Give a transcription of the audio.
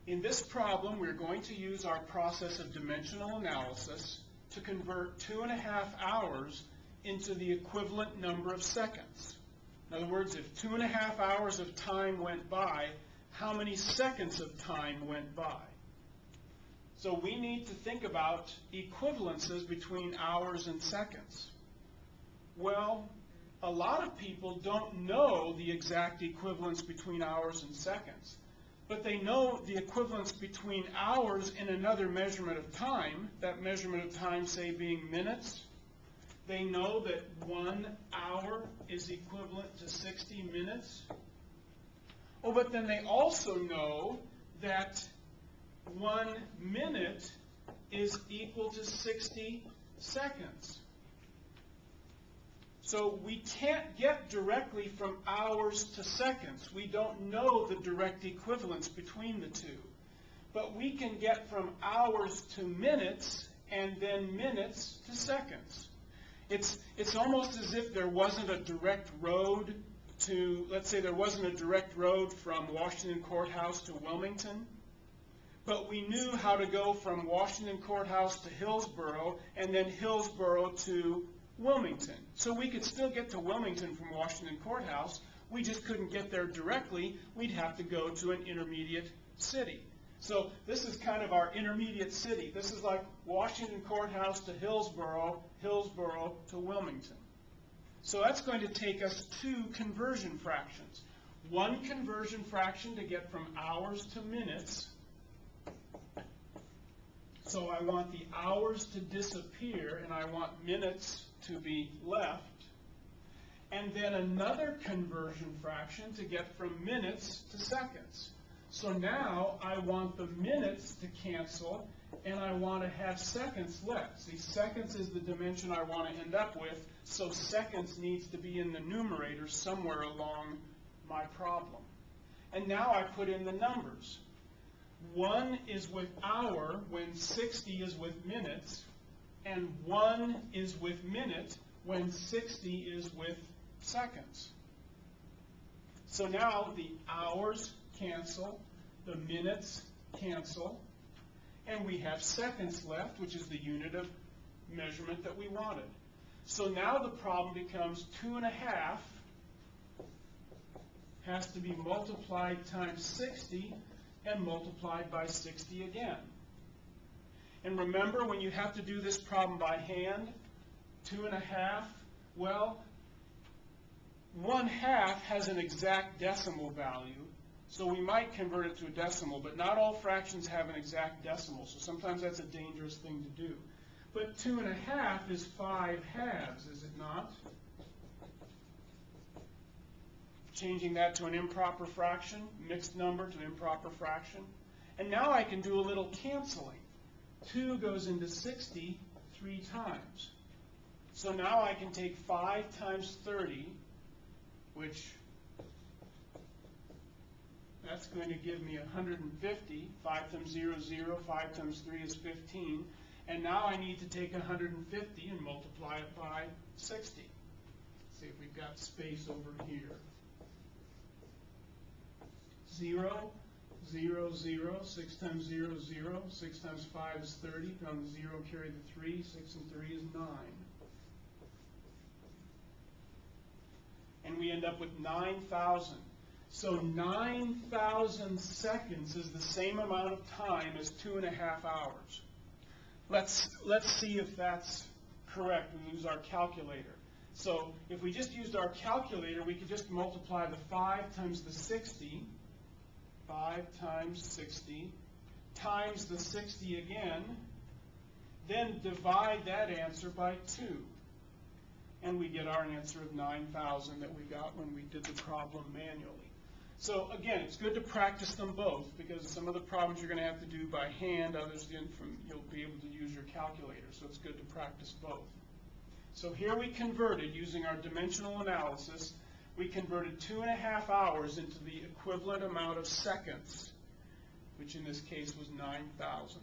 In this problem, we're going to use our process of dimensional analysis to convert 2.5 hours into the equivalent number of seconds. In other words, if 2.5 hours of time went by, how many seconds of time went by? So we need to think about equivalences between hours and seconds. Well, a lot of people don't know the exact equivalence between hours and seconds, but they know the equivalence between hours and another measurement of time, that measurement of time, say, being minutes. They know that 1 hour is equivalent to 60 minutes. Oh, but then they also know that 1 minute is equal to 60 seconds. So we can't get directly from hours to seconds. We don't know the direct equivalence between the two. But we can get from hours to minutes and then minutes to seconds. It's almost as if there wasn't a direct road to, let's say there wasn't a direct road from Washington Courthouse to Wilmington, but we knew how to go from Washington Courthouse to Hillsborough and then Hillsborough to Wilmington. So we could still get to Wilmington from Washington Courthouse. We just couldn't get there directly. We'd have to go to an intermediate city. So this is kind of our intermediate city. This is like Washington Courthouse to Hillsborough, Hillsborough to Wilmington. So that's going to take us 2 conversion fractions. 1 conversion fraction to get from hours to minutes. So I want the hours to disappear, and I want minutes to be left. And then another conversion fraction to get from minutes to seconds. So now I want the minutes to cancel, and I want to have seconds left. See, seconds is the dimension I want to end up with, so seconds needs to be in the numerator somewhere along my problem. And now I put in the numbers. 1 is with hour when 60 is with minutes, and 1 is with minute when 60 is with seconds. So now the hours cancel, the minutes cancel, and we have seconds left, which is the unit of measurement that we wanted. So now the problem becomes 2.5 has to be multiplied times 60 and multiplied by 60 again. And remember, when you have to do this problem by hand, 2.5, well, 1/2 has an exact decimal value, so we might convert it to a decimal, but not all fractions have an exact decimal, so sometimes that's a dangerous thing to do. But 2.5 is 5/2, is it not? Changing that to an improper fraction, mixed number to improper fraction. And now I can do a little canceling. 2 goes into 60 3 times. So now I can take 5 times 30, which that's going to give me 150. 5 times 0 is 0, 5 times 3 is 15. And now I need to take 150 and multiply it by 60. Let's see if we've got space over here. 0, 0, 0, 6 times 0 is 0, 6 times 5 is 30, from the 0 carry the 3, 6 and 3 is 9. And we end up with 9,000. So 9,000 seconds is the same amount of time as 2.5 hours. Let's see if that's correct. We use our calculator. So if we just used our calculator, we could just multiply the 5 times the 60, 5 times 60, times the 60 again, then divide that answer by 2. And we get our answer of 9,000 that we got when we did the problem manually. So again, it's good to practice them both, because some of the problems you're going to have to do by hand, others you'll be able to use your calculator. So it's good to practice both. So here we converted, using our dimensional analysis, we converted 2.5 hours into the equivalent amount of seconds, which in this case was 9,000.